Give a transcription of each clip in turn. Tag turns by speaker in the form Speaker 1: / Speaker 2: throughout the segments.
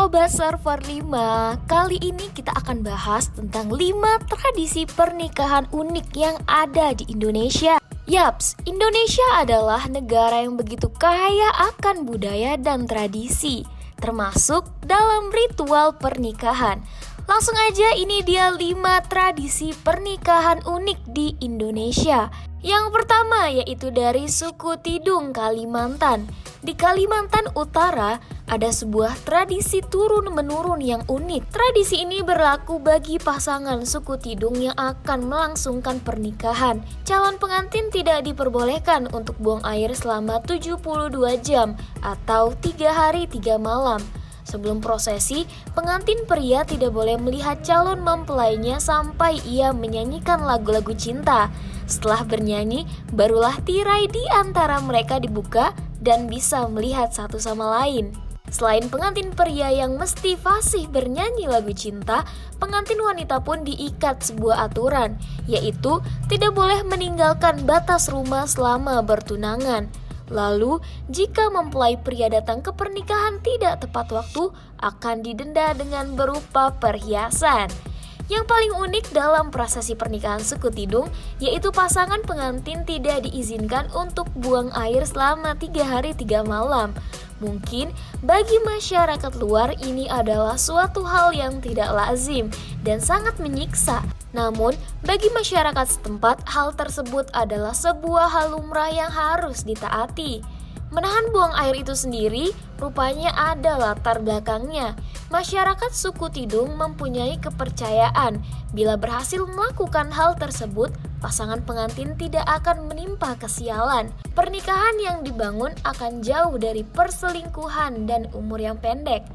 Speaker 1: Sobat Server 5, kali ini kita akan bahas tentang 5 tradisi pernikahan unik yang ada di Indonesia. Yaps, Indonesia adalah negara yang begitu kaya akan budaya dan tradisi, termasuk dalam ritual pernikahan. Langsung aja, ini dia 5 tradisi pernikahan unik di Indonesia. Yang pertama yaitu dari suku Tidung, Kalimantan. Di Kalimantan Utara ada sebuah tradisi turun-menurun yang unik. Tradisi ini berlaku bagi pasangan suku Tidung yang akan melangsungkan pernikahan. Calon pengantin tidak diperbolehkan untuk buang air selama 72 jam atau 3 hari 3 malam. Sebelum prosesi, pengantin pria tidak boleh melihat calon mempelainya sampai ia menyanyikan lagu-lagu cinta. Setelah bernyanyi, barulah tirai di antara mereka dibuka dan bisa melihat satu sama lain. Selain pengantin pria yang mesti fasih bernyanyi lagu cinta, pengantin wanita pun diikat sebuah aturan, yaitu tidak boleh meninggalkan batas rumah selama bertunangan. Lalu, jika mempelai pria datang ke pernikahan tidak tepat waktu, akan didenda dengan berupa perhiasan. Yang paling unik dalam prosesi pernikahan suku Tidung, yaitu pasangan pengantin tidak diizinkan untuk buang air selama 3 hari 3 malam. Mungkin bagi masyarakat luar ini adalah suatu hal yang tidak lazim dan sangat menyiksa. Namun, bagi masyarakat setempat, hal tersebut adalah sebuah hal lumrah yang harus ditaati. Menahan buang air itu sendiri rupanya ada latar belakangnya. Masyarakat suku Tidung mempunyai kepercayaan bila berhasil melakukan hal tersebut, pasangan pengantin tidak akan menimpa kesialan. Pernikahan yang dibangun akan jauh dari perselingkuhan dan umur yang pendek.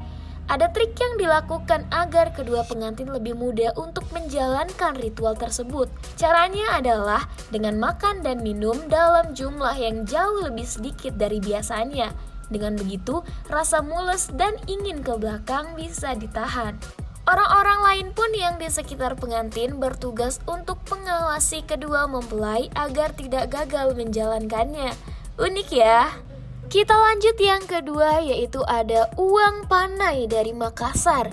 Speaker 1: Ada trik yang dilakukan agar kedua pengantin lebih mudah untuk menjalankan ritual tersebut. Caranya adalah dengan makan dan minum dalam jumlah yang jauh lebih sedikit dari biasanya. Dengan begitu, rasa mules dan ingin ke belakang bisa ditahan. Orang-orang lain pun yang di sekitar pengantin bertugas untuk mengawasi kedua mempelai agar tidak gagal menjalankannya. Unik ya? Kita lanjut yang kedua, yaitu ada uang panai dari Makassar.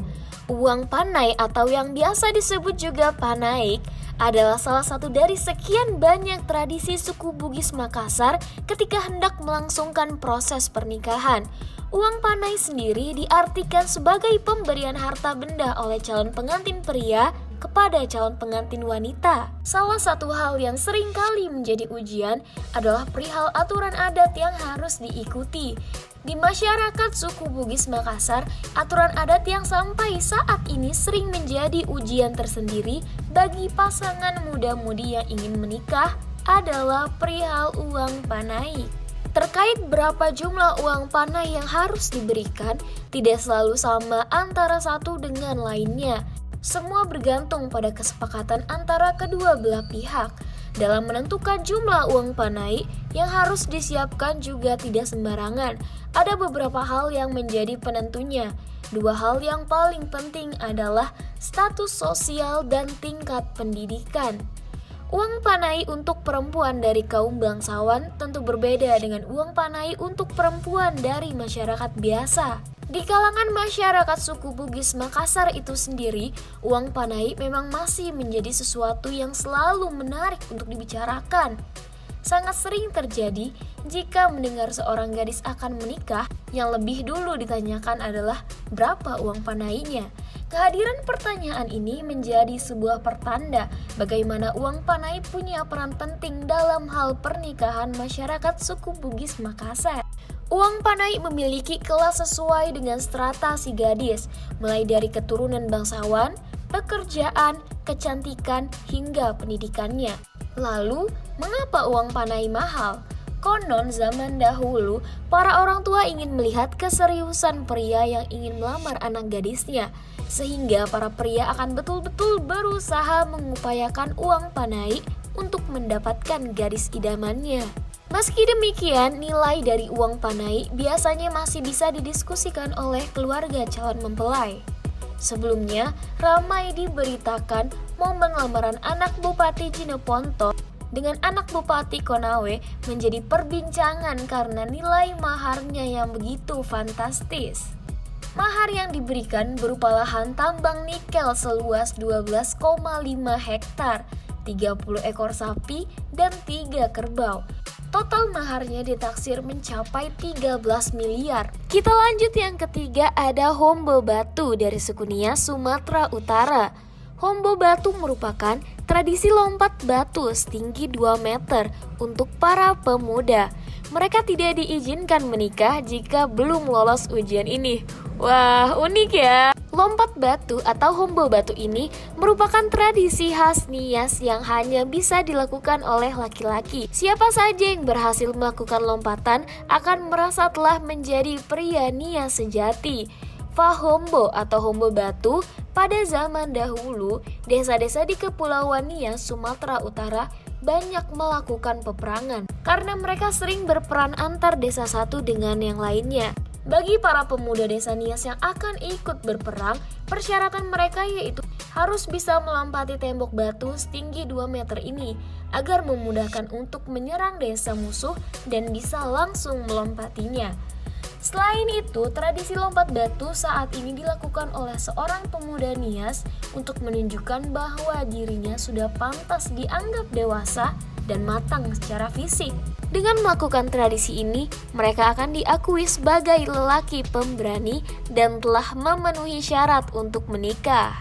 Speaker 1: Uang panai atau yang biasa disebut juga panaik adalah salah satu dari sekian banyak tradisi suku Bugis Makassar ketika hendak melangsungkan proses pernikahan. Uang panai sendiri diartikan sebagai pemberian harta benda oleh calon pengantin pria kepada calon pengantin wanita. Salah satu hal yang sering kali menjadi ujian adalah perihal aturan adat yang harus diikuti. Di masyarakat suku Bugis Makassar, aturan adat yang sampai saat ini sering menjadi ujian tersendiri bagi pasangan muda-mudi yang ingin menikah adalah perihal uang panai. Terkait berapa jumlah uang panai yang harus diberikan, tidak selalu sama antara satu dengan lainnya. Semua bergantung pada kesepakatan antara kedua belah pihak. Dalam menentukan jumlah uang panai yang harus disiapkan juga tidak sembarangan. Ada beberapa hal yang menjadi penentunya. 2 hal yang paling penting adalah status sosial dan tingkat pendidikan. Uang panai untuk perempuan dari kaum bangsawan tentu berbeda dengan uang panai untuk perempuan dari masyarakat biasa. Di kalangan masyarakat suku Bugis Makassar itu sendiri, uang panai memang masih menjadi sesuatu yang selalu menarik untuk dibicarakan. Sangat sering terjadi jika mendengar seorang gadis akan menikah, yang lebih dulu ditanyakan adalah berapa uang panainya. Kehadiran pertanyaan ini menjadi sebuah pertanda bagaimana uang panai punya peran penting dalam hal pernikahan masyarakat suku Bugis Makassar. Uang panai memiliki kelas sesuai dengan strata si gadis, mulai dari keturunan bangsawan, pekerjaan, kecantikan, hingga pendidikannya. Lalu, mengapa uang panai mahal? Konon zaman dahulu, para orang tua ingin melihat keseriusan pria yang ingin melamar anak gadisnya, sehingga para pria akan betul-betul berusaha mengupayakan uang panai untuk mendapatkan gadis idamannya. Meski demikian, nilai dari uang panai biasanya masih bisa didiskusikan oleh keluarga calon mempelai. Sebelumnya, ramai diberitakan momen lamaran anak Bupati Jeneponto dengan anak Bupati Konawe menjadi perbincangan karena nilai maharnya yang begitu fantastis. Mahar yang diberikan berupa lahan tambang nikel seluas 12,5 hektar, 30 ekor sapi, dan 3 kerbau. Total maharnya ditaksir mencapai 13 miliar. Kita lanjut yang ketiga, ada Hombo Batu dari suku Nias, Sumatera Utara. Hombo Batu merupakan tradisi lompat batu setinggi 2 meter untuk para pemuda. Mereka tidak diizinkan menikah jika belum lolos ujian ini. Wah, unik ya. Lompat batu atau Hombo Batu ini merupakan tradisi khas Nias yang hanya bisa dilakukan oleh laki-laki. Siapa saja yang berhasil melakukan lompatan akan merasa telah menjadi pria Nias sejati. Fahombo atau Hombo Batu pada zaman dahulu, desa-desa di Kepulauan Nias, Sumatera Utara banyak melakukan peperangan karena mereka sering berperan antar desa satu dengan yang lainnya. Bagi para pemuda desa Nias yang akan ikut berperang, persyaratan mereka yaitu harus bisa melompati tembok batu setinggi 2 meter ini agar memudahkan untuk menyerang desa musuh dan bisa langsung melompatinya. Selain itu, tradisi lompat batu saat ini dilakukan oleh seorang pemuda Nias untuk menunjukkan bahwa dirinya sudah pantas dianggap dewasa dan matang secara fisik. Dengan melakukan tradisi ini, mereka akan diakui sebagai lelaki pemberani dan telah memenuhi syarat untuk menikah.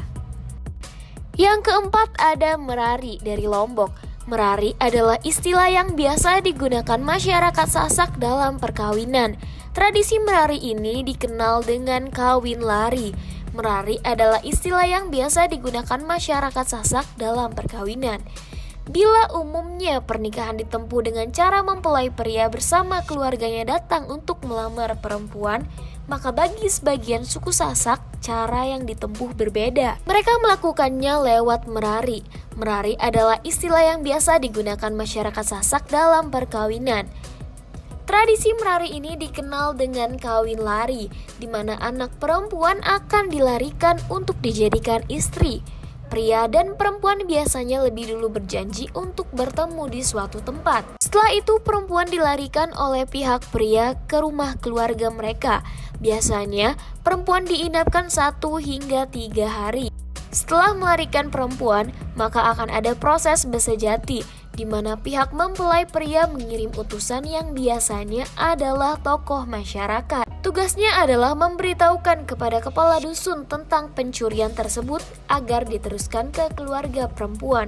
Speaker 1: Yang keempat, ada Merari dari Lombok. Merari adalah istilah yang biasa digunakan masyarakat Sasak dalam perkawinan. Tradisi Merari ini dikenal dengan kawin lari. Merari adalah istilah yang biasa digunakan masyarakat Sasak dalam perkawinan. Bila umumnya pernikahan ditempuh dengan cara mempelai pria bersama keluarganya datang untuk melamar perempuan, maka bagi sebagian suku Sasak, cara yang ditempuh berbeda. Mereka melakukannya lewat merari. Merari adalah istilah yang biasa digunakan masyarakat Sasak dalam perkawinan. Tradisi merari ini dikenal dengan kawin lari, di mana anak perempuan akan dilarikan untuk dijadikan istri. Pria dan perempuan biasanya lebih dulu berjanji untuk bertemu di suatu tempat. Setelah itu perempuan dilarikan oleh pihak pria ke rumah keluarga mereka. Biasanya perempuan diinapkan 1 hingga 3 hari. Setelah melarikan perempuan, maka akan ada proses besejati, di mana pihak mempelai pria mengirim utusan yang biasanya adalah tokoh masyarakat. Tugasnya adalah memberitahukan kepada kepala dusun tentang pencurian tersebut agar diteruskan ke keluarga perempuan.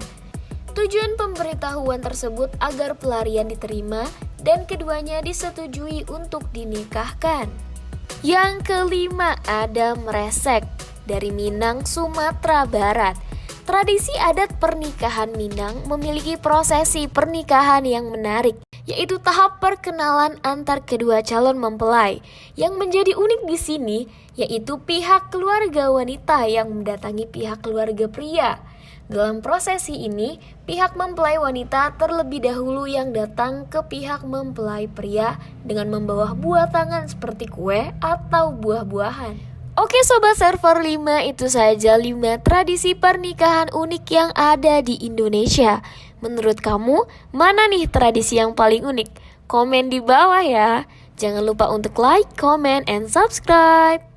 Speaker 1: Tujuan pemberitahuan tersebut agar pelarian diterima dan keduanya disetujui untuk dinikahkan. Yang kelima, ada Meresek dari Minang, Sumatera Barat. Tradisi adat pernikahan Minang memiliki prosesi pernikahan yang menarik, yaitu tahap perkenalan antar kedua calon mempelai. Yang menjadi unik di sini yaitu pihak keluarga wanita yang mendatangi pihak keluarga pria. Dalam prosesi ini, pihak mempelai wanita terlebih dahulu yang datang ke pihak mempelai pria dengan membawa buah tangan seperti kue atau buah-buahan. Oke Sobat Server 5, itu saja 5 tradisi pernikahan unik yang ada di Indonesia. Menurut kamu, mana nih tradisi yang paling unik? Komen di bawah ya. Jangan lupa untuk like, comment, and subscribe.